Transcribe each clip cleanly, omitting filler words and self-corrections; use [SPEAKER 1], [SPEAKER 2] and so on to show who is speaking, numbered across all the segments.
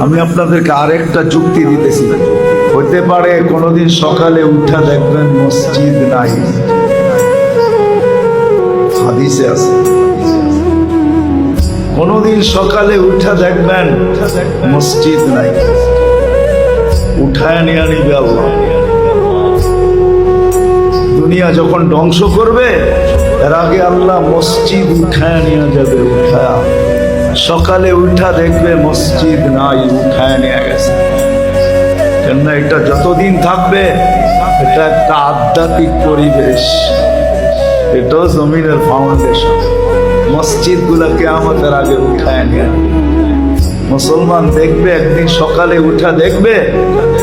[SPEAKER 1] আমি আপনাদেরকে আরেকটা যুক্তি দিতেছি। হতে পারে কোনোদিন সকালে উঠা দেখবেন মসজিদ নাই, হাদিসে আছে। কোনোদিন সকালে উঠা দেখবেন মসজিদ নাই, উঠায় নিয়ে নিবে আল্লাহ। দুনিয়া যখন ধ্বংস করবে এর আগে আল্লাহ মসজিদ উঠায় নিয়ে যাবে। উঠায় সকালে উঠা দেখবে মসজিদ নাই, উঠায় নিয়ে গেছে। কেননা এটা যতদিন থাকবে এটা একটা আধ্যাত্মিক পরিবেশ, এটাও জমিনের ফাউন্ডেশন। মসজিদ গুলা কিয়ামতের আগে উঠায় নিয়ে মুসলমান দেখবে একদিন সকালে উঠা দেখবে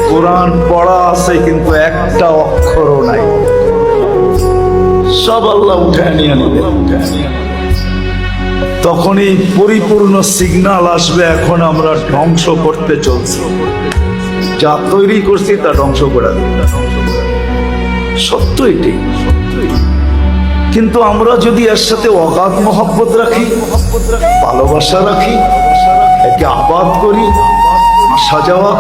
[SPEAKER 1] কোরআন পড়া আছে কিন্তু একটা অক্ষরও নাই, সব আল্লাহ উঠায় নিয়ে নেবে। তখনই পরিপূর্ণ সিগন্যাল আসবে এখন আমরা ধ্বংস করতে চলছি, যা তৈরি করছি তা ধ্বংস করে দেবে। সত্য এটি। কিন্তু আমরা যদি এর সাথে অগাধ মহব্বত রাখি, ভালোবাসা রাখি, একে আবাদ করি, আসা যাওয়া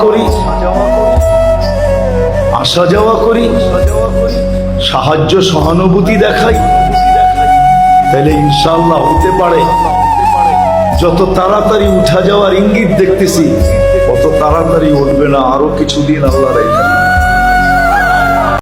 [SPEAKER 1] করি, সাহায্য সহানুভূতি দেখাই, তাহলে ইনশাআল্লাহ হতে পারে যত তাড়াতাড়ি উঠা যাওয়ার ইঙ্গিত দেখতেছি তত তাড়াতাড়ি উঠবে না, আরো কিছুদিন আল্লাহ রেখে।